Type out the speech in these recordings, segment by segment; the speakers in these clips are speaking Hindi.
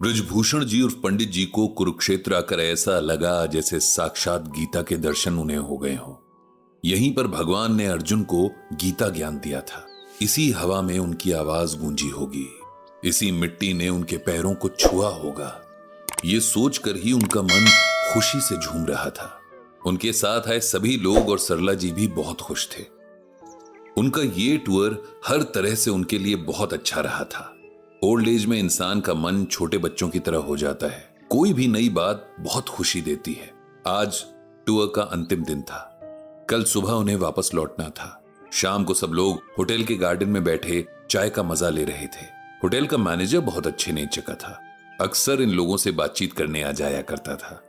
ब्रजभूषण जी उर्फ पंडित जी को कुरुक्षेत्र आकर ऐसा लगा जैसे साक्षात गीता के दर्शन उन्हें हो गए हों। यहीं पर भगवान ने अर्जुन को गीता ज्ञान दिया था। इसी हवा में उनकी आवाज गूंजी होगी, इसी मिट्टी ने उनके पैरों को छुआ होगा। ये सोचकर ही उनका मन खुशी से झूम रहा था। उनके साथ आए सभी लोग और सरला जी भी बहुत खुश थे। उनका ये टूर हर तरह से उनके लिए बहुत अच्छा रहा था। ओल्ड एज में इंसान का मन छोटे बच्चों की तरह हो जाता है। कोई भी नई बात बहुत खुशी देती है। आज टूर का अंतिम दिन था। कल सुबह उन्हें वापस लौटना था। शाम को सब लोग होटल के गार्डन में बैठे चाय का मजा ले रहे थे। होटल का मैनेजर बहुत अच्छे नेचर का था। अक्सर इन लोगों से बातचीत करने आ जाया करता था।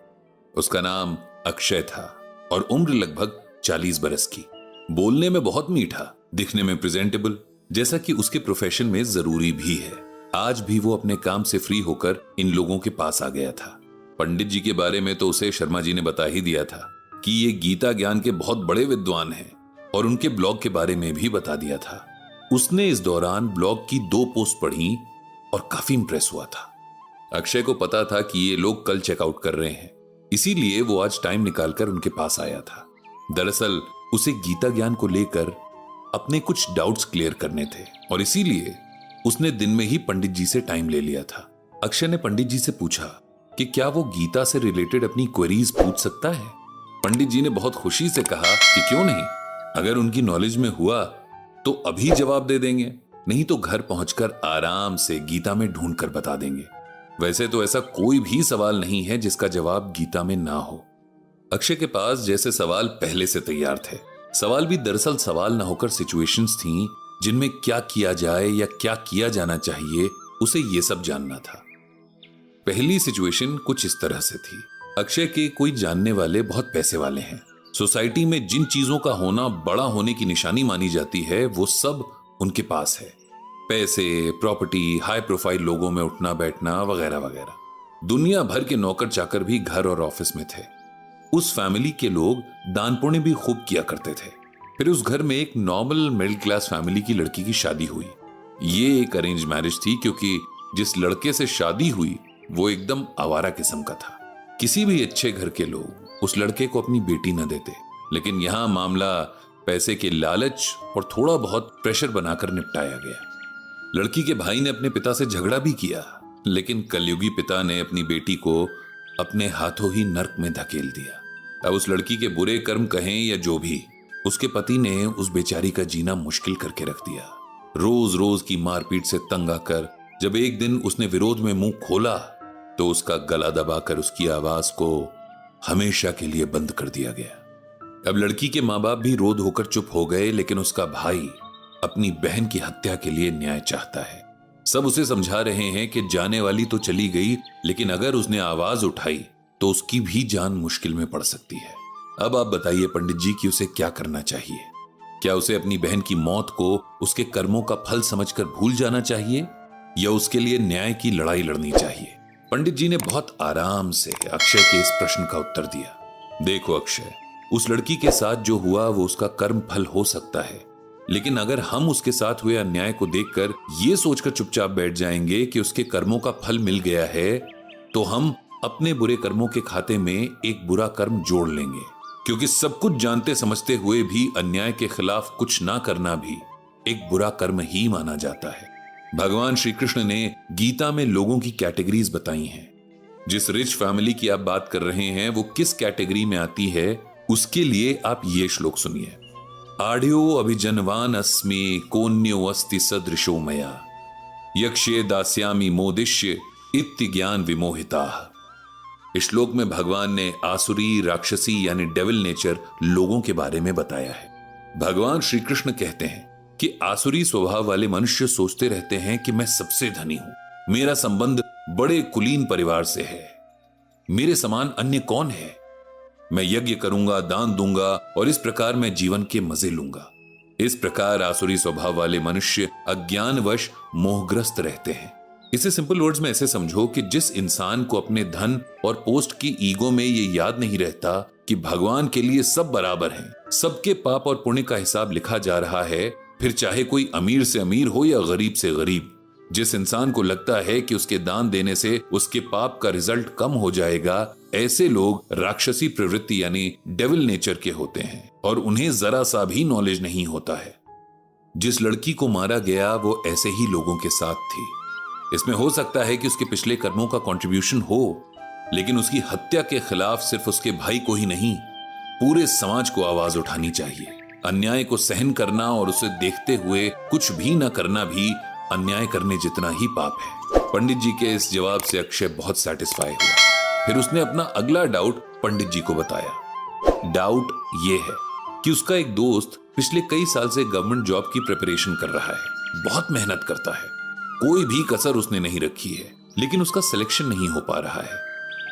उसका नाम अक्षय था और उम्र लगभग 40 बरस की। बोलने में बहुत मीठा, दिखने में प्रेजेंटेबल, जैसा कि उसके प्रोफेशन में जरूरी भी है। आज भी वो अपने काम से फ्री होकर इन लोगों के पास आ गया था। पंडित जी के बारे में तो उसे शर्मा जी ने बता ही दिया था कि ये गीता ज्ञान के बहुत बड़े विद्वान हैं और उनके ब्लॉग के बारे में भी बता दिया था। उसने इस दौरान ब्लॉग की 2 पोस्ट पढ़ी और काफी इंप्रेस हुआ था। अक्षय को पता था कि ये लोग कल चेकआउट कर रहे हैं, इसीलिए वो आज टाइम निकालकर उनके पास आया था। दरअसल उसे गीता ज्ञान को लेकर अपने कुछ डाउट्स क्लियर करने थे और इसीलिए उसने दिन में ही पंडित जी से टाइम ले लिया था। अक्षय ने पंडित जी से पूछा कि क्या वो गीता से रिलेटेड अपनी क्वेरीज पूछ सकता है। पंडित जी ने बहुत खुशी से कहा कि क्यों नहीं, अगर उनकी नॉलेज में हुआ तो अभी जवाब दे देंगे, नहीं तो घर पहुंचकर आराम से गीता में ढूंढ कर बता देंगे। वैसे तो ऐसा कोई भी सवाल नहीं है जिसका जवाब गीता में ना हो। अक्षय के पास जैसे सवाल पहले से तैयार थे। सवाल भी दरअसल सवाल ना होकर सिचुएशंस थीं जिनमें क्या किया जाए या क्या किया जाना चाहिए, उसे ये सब जानना था। पहली सिचुएशन कुछ इस तरह से थी। अक्षय के कोई जानने वाले बहुत पैसे वाले हैं। सोसाइटी में जिन चीजों का होना बड़ा होने की निशानी मानी जाती है वो सब उनके पास है। पैसे, प्रॉपर्टी, हाई प्रोफाइल लोगों में उठना बैठना वगैरह वगैरह। दुनिया भर के नौकर चाकर भी घर और ऑफिस में थे। उस फैमिली के लोग दान पुण्य भी खूब किया करते थे। फिर उस घर में एक नॉर्मल मिडिल क्लास फैमिली की लड़की की शादी हुई। ये एक अरेंज मैरिज थी क्योंकि जिस लड़के से शादी हुई वो एकदम आवारा किस्म का था। किसी भी अच्छे घर के लोग उस लड़के को अपनी बेटी न देते, लेकिन यहां मामला पैसे के लालच और थोड़ा बहुत प्रेशर बनाकर निपटाया गया। लड़की के भाई ने अपने पिता से झगड़ा भी किया, लेकिन कलयुगी पिता ने अपनी बेटी को अपने हाथों ही नर्क में धकेल दिया। अब उस लड़की के बुरे कर्म कहें या जो भी, उसके पति ने उस बेचारी का जीना मुश्किल करके रख दिया। रोज रोज की मारपीट से तंग आकर जब एक दिन उसने विरोध में मुंह खोला तो उसका गला दबाकर उसकी आवाज को हमेशा के लिए बंद कर दिया गया। अब लड़की के माँ बाप भी रोध होकर चुप हो गए, लेकिन उसका भाई अपनी बहन की हत्या के लिए न्याय चाहता है। सब उसे समझा रहे हैं कि जाने वाली तो चली गई, लेकिन अगर उसने आवाज उठाई तो उसकी भी जान मुश्किल में पड़ सकती है। अब आप बताइए पंडित जी कि उसे क्या करना चाहिए। क्या उसे अपनी बहन की मौत को उसके कर्मों का फल समझकर भूल जाना चाहिए या उसके लिए न्याय की लड़ाई लड़नी चाहिए? पंडित जी ने बहुत आराम से अक्षय के इस प्रश्न का उत्तर दिया। देखो अक्षय, उस लड़की के साथ जो हुआ वो उसका कर्म फल हो सकता है, लेकिन अगर हम उसके साथ हुए अन्याय को देखकर ये सोचकर चुपचाप बैठ जाएंगे कि उसके कर्मों का फल मिल गया है, तो हम अपने बुरे कर्मों के खाते में एक बुरा कर्म जोड़ लेंगे। क्योंकि सब कुछ जानते समझते हुए भी अन्याय के खिलाफ कुछ ना करना भी एक बुरा कर्म ही माना जाता है। भगवान श्री कृष्ण ने गीता में लोगों की कैटेगरीज बताई हैं। जिस रिच फैमिली की आप बात कर रहे हैं वो किस कैटेगरी में आती है, उसके लिए आप ये श्लोक सुनिए। आढ़्यो अभिजनवान अस्मि कोन्यो अस्ति सदृशो मया यक्षे दास्यामि मोदिष्य इत्ति ज्ञान विमोहिता। इस श्लोक में भगवान ने आसुरी राक्षसी यानी डेविल नेचर लोगों के बारे में बताया है। भगवान श्री कृष्ण कहते हैं कि आसुरी स्वभाव वाले मनुष्य सोचते रहते हैं कि मैं सबसे धनी हूं, मेरा संबंध बड़े कुलीन परिवार से है, मेरे समान अन्य कौन है, मैं यज्ञ करूंगा, दान दूंगा और इस प्रकार मैं जीवन के मजे लूंगा। इस प्रकार आसुरी स्वभाव वाले मनुष्य अज्ञानवश मोहग्रस्त रहते हैं। इसे सिंपल वर्ड्स में ऐसे समझो कि जिस इंसान को अपने धन और पोस्ट की ईगो में ये याद नहीं रहता कि भगवान के लिए सब बराबर हैं, सबके पाप और पुण्य का हिसाब लिखा जा रहा है, फिर चाहे कोई अमीर से अमीर हो या गरीब से गरीब, जिस इंसान को लगता है कि उसके दान देने से उसके पाप का रिजल्ट कम हो जाएगा, ऐसे लोग राक्षसी प्रवृत्ति यानी डेविल नेचर के होते हैं और उन्हें जरा सा भी नॉलेज नहीं होता है। जिस लड़की को मारा गया वो ऐसे ही लोगों के साथ थी। इसमें हो सकता है कि उसके पिछले कर्मों का कंट्रीब्यूशन हो, लेकिन उसकी हत्या के खिलाफ सिर्फ उसके भाई को ही नहीं, पूरे समाज को आवाज उठानी चाहिए। अन्याय को सहन करना और उसे देखते हुए कुछ भी न करना भी अन्याय करने जितना ही पाप है। पंडित जी के इस जवाब से अक्षय बहुत सेटिस्फाई हुआ। फिर उसने अपना अगला डाउट पंडित जी को बताया। डाउट ये है कि उसका एक दोस्त पिछले कई साल से गवर्नमेंट जॉब की प्रिपरेशन कर रहा है, बहुत मेहनत करता है, कोई भी कसर उसने नहीं रखी है, लेकिन उसका सिलेक्शन नहीं हो पा रहा है।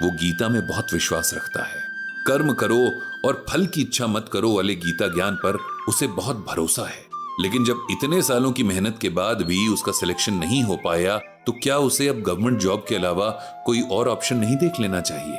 वो गीता में बहुत विश्वास रखता है। कर्म करो और फल की इच्छा मत करो वाले गीता ज्ञान पर उसे बहुत भरोसा है। लेकिन जब इतने सालों की मेहनत के बाद भी उसका सिलेक्शन नहीं हो पाया, तो क्या उसे अब गवर्नमेंट जॉब के अलावा कोई और ऑप्शन नहीं देख लेना चाहिए?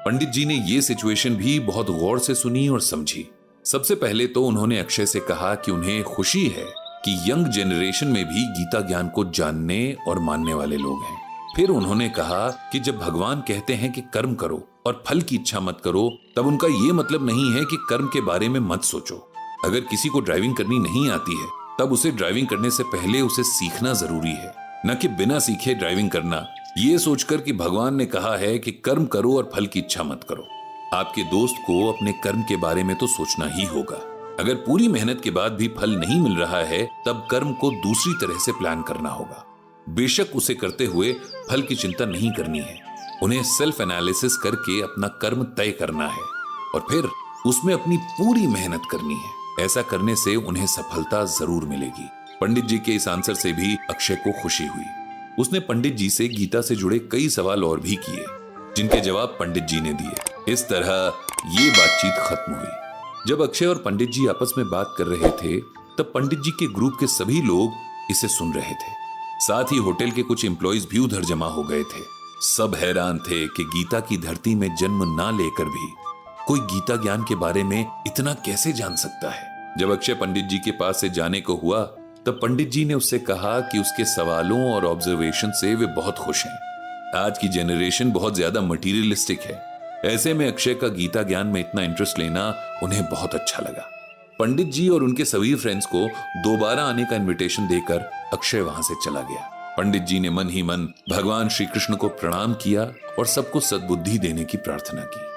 पंडित जी ने ये सिचुएशन भी बहुत गौर से सुनी और समझी। सबसे पहले तो उन्होंने अक्षय से कहा कि उन्हें खुशी है कि यंग जनरेशन में भी गीता ज्ञान को जानने और मानने वाले लोग हैं। फिर उन्होंने कहा कि जब भगवान कहते हैं कि कर्म करो और फल की इच्छा मत करो, तब उनका यह मतलब नहीं है कि कर्म के बारे में मत सोचो। अगर किसी को ड्राइविंग करनी नहीं आती है, तब उसे ड्राइविंग करने से पहले उसे सीखना जरूरी है, न कि बिना सीखे ड्राइविंग करना, ये सोचकर कि भगवान ने कहा है कि कर्म करो और फल की इच्छा मत करो। आपके दोस्त को अपने कर्म के बारे में तो सोचना ही होगा। अगर पूरी मेहनत के बाद भी फल नहीं मिल रहा है, तब कर्म को दूसरी तरह से प्लान करना होगा। बेशक उसे करते हुए फल की चिंता नहीं करनी है। उन्हें सेल्फ एनालिसिस करके अपना कर्म तय करना है और फिर उसमें अपनी पूरी मेहनत करनी है। ऐसा करने से उन्हें सफलता जरूर मिलेगी। पंडित जी के इस आंसर से भी अक्षय को खुशी हुई। उसने पंडित जी से गीता से जुड़े कई सवाल और भी किए, जिनके जवाब पंडित जी ने दिए। इस तरह ये बातचीत खत्म हुई। जब अक्षय और पंडित जी आपस में बात कर रहे थे, तब पंडित जी के ग्रुप के सभी लोग इसे सुन रहे थे। साथ ही होटल के कुछ एम्प्लॉइज भी उधर जमा हो गए थे। सब हैरान थे कि गीता की धरती में जन्म ना लेकर भी कोई गीता ज्ञान के बारे में इतना कैसे जान सकता है। जब अक्षय पंडित जी के पास से जाने को हुआ, तब पंडित जी ने उससे कहा कि उसके सवालों और ऑब्जर्वेशन से वे बहुत खुश हैं। आज की जनरेशन बहुत ज्यादा मटीरियलिस्टिक है। ऐसे में अक्षय का गीता ज्ञान में इतना इंटरेस्ट लेना उन्हें बहुत अच्छा लगा। पंडित जी और उनके सभी फ्रेंड्स को दोबारा आने का इनविटेशन देकर अक्षय वहां से चला गया। पंडित जी ने मन ही मन भगवान श्री कृष्ण को प्रणाम किया और सबको सद्बुद्धि देने की प्रार्थना की।